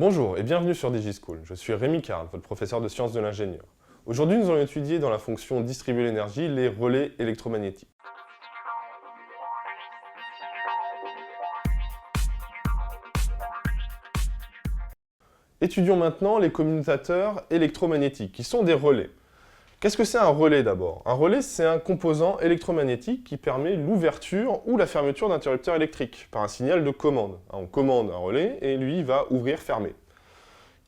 Bonjour et bienvenue sur DigiSchool. Je suis Rémi Carle, votre professeur de sciences de l'ingénieur. Aujourd'hui, nous allons étudier dans la fonction distribuer l'énergie les relais électromagnétiques. Étudions maintenant les commutateurs électromagnétiques, qui sont des relais. Qu'est-ce que c'est un relais d'abord? Un relais, c'est un composant électromagnétique qui permet l'ouverture ou la fermeture d'interrupteurs électriques par un signal de commande. On commande un relais et lui va ouvrir, fermer.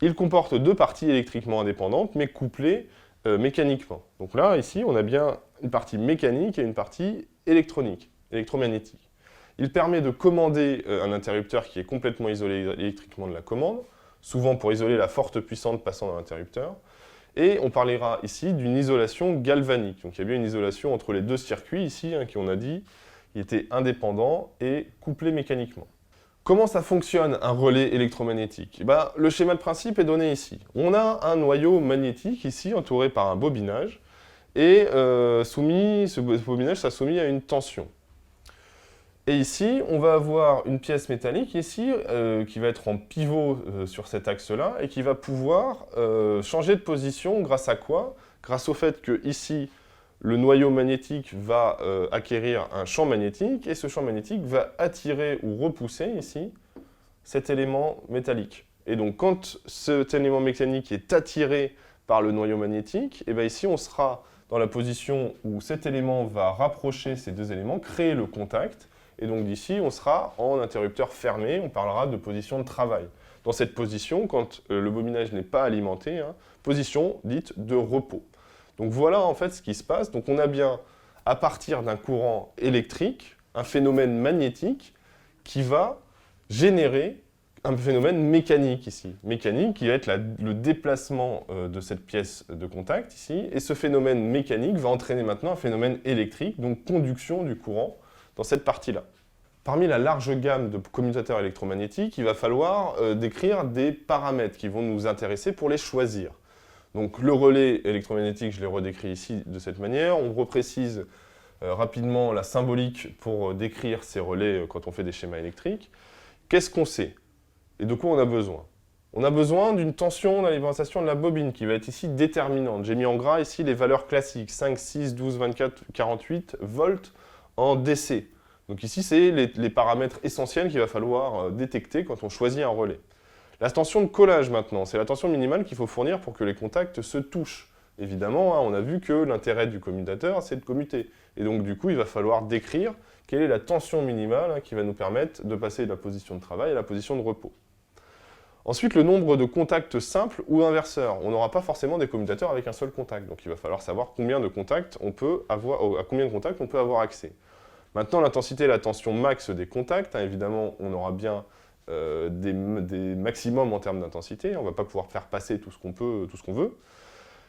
Il comporte deux parties électriquement indépendantes, mais couplées mécaniquement. Donc là, ici, on a bien une partie mécanique et une partie électronique, électromagnétique. Il permet de commander un interrupteur qui est complètement isolé électriquement de la commande, souvent pour isoler la forte puissance passant dans l'interrupteur. Et on parlera ici d'une isolation galvanique. Donc il y a bien une isolation entre les deux circuits ici, qui on a dit, qui étaient indépendants et couplés mécaniquement. Comment ça fonctionne un relais électromagnétique? Le schéma de principe est donné ici. On a un noyau magnétique ici entouré par un bobinage et ce bobinage sera soumis à une tension. Et ici, on va avoir une pièce métallique ici qui va être en pivot sur cet axe-là et qui va pouvoir changer de position grâce à quoi? Grâce au fait que ici, le noyau magnétique va acquérir un champ magnétique et ce champ magnétique va attirer ou repousser ici cet élément métallique. Et donc quand cet élément mécanique est attiré par le noyau magnétique, et bien ici on sera dans la position où cet élément va rapprocher ces deux éléments, créer le contact, et donc d'ici on sera en interrupteur fermé, on parlera de position de travail. Dans cette position, quand le bobinage n'est pas alimenté, position dite de repos. Donc voilà en fait ce qui se passe. Donc on a bien, à partir d'un courant électrique, un phénomène magnétique qui va générer un phénomène mécanique ici. Mécanique qui va être le déplacement de cette pièce de contact ici. Et ce phénomène mécanique va entraîner maintenant un phénomène électrique, donc conduction du courant dans cette partie-là. Parmi la large gamme de commutateurs électromagnétiques, il va falloir décrire des paramètres qui vont nous intéresser pour les choisir. Donc le relais électromagnétique, je l'ai redécrit ici de cette manière. On reprécise rapidement la symbolique pour décrire ces relais quand on fait des schémas électriques. Qu'est-ce qu'on sait? Et de quoi on a besoin? On a besoin d'une tension d'alimentation de la bobine qui va être ici déterminante. J'ai mis en gras ici les valeurs classiques, 5, 6, 12, 24, 48 volts en DC. Donc ici, c'est les paramètres essentiels qu'il va falloir détecter quand on choisit un relais. La tension de collage maintenant, c'est la tension minimale qu'il faut fournir pour que les contacts se touchent. Évidemment, on a vu que l'intérêt du commutateur, c'est de commuter. Et donc du coup, il va falloir décrire quelle est la tension minimale qui va nous permettre de passer de la position de travail à la position de repos. Ensuite, le nombre de contacts simples ou inverseurs. On n'aura pas forcément des commutateurs avec un seul contact. Donc il va falloir savoir combien de contacts on peut avoir, à combien de contacts on peut avoir accès. Maintenant, l'intensité et la tension max des contacts, évidemment, on aura bien des maximums en termes d'intensité. On ne va pas pouvoir faire passer tout ce qu'on peut, tout ce qu'on veut.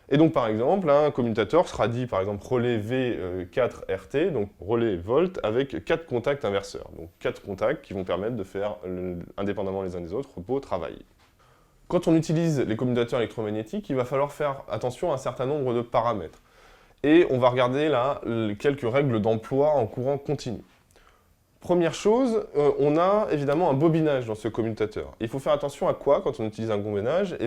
Et donc, par exemple, un commutateur sera dit, par exemple, relais V4RT, donc relais volt, avec 4 contacts inverseurs. Donc 4 contacts qui vont permettre de faire, indépendamment les uns des autres, repos, travail. Quand on utilise les commutateurs électromagnétiques, il va falloir faire attention à un certain nombre de paramètres. Et on va regarder là quelques règles d'emploi en courant continu. Première chose, on a évidemment un bobinage dans ce commutateur. Il faut faire attention à quoi quand on utilise un bobinage?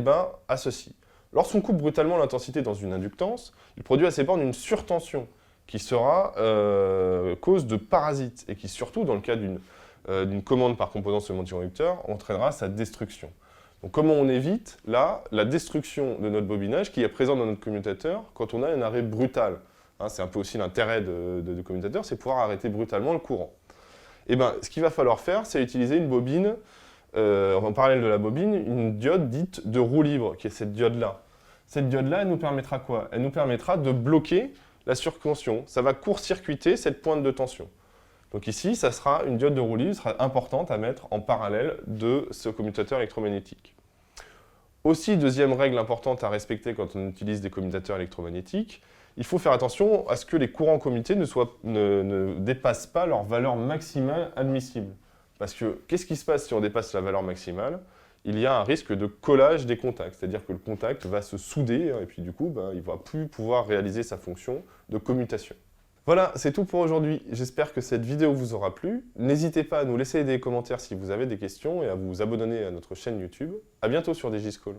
À ceci. Lorsqu'on coupe brutalement l'intensité dans une inductance, il produit à ses bornes une surtension qui sera cause de parasites et qui surtout, dans le cas d'une commande par composant sur multi-inducteur, entraînera sa destruction. Donc comment on évite là la destruction de notre bobinage qui est présent dans notre commutateur quand on a un arrêt brutal? C'est un peu aussi l'intérêt de commutateur, c'est pouvoir arrêter brutalement le courant. Ce qu'il va falloir faire, c'est utiliser une bobine, en parallèle de la bobine, une diode dite de roue libre, qui est cette diode-là. Cette diode-là, elle nous permettra quoi? Elle nous permettra de bloquer la surtension. Ça va court-circuiter cette pointe de tension. Donc ici, ça sera une diode de roue libre, sera importante à mettre en parallèle de ce commutateur électromagnétique. Aussi, deuxième règle importante à respecter quand on utilise des commutateurs électromagnétiques, il faut faire attention à ce que les courants commutés ne dépassent pas leur valeur maximale admissible. Parce que, qu'est-ce qui se passe si on dépasse la valeur maximale? Il y a un risque de collage des contacts, c'est-à-dire que le contact va se souder, et puis du coup, il ne va plus pouvoir réaliser sa fonction de commutation. Voilà, c'est tout pour aujourd'hui. J'espère que cette vidéo vous aura plu. N'hésitez pas à nous laisser des commentaires si vous avez des questions et à vous abonner à notre chaîne YouTube. À bientôt sur DigiSchool.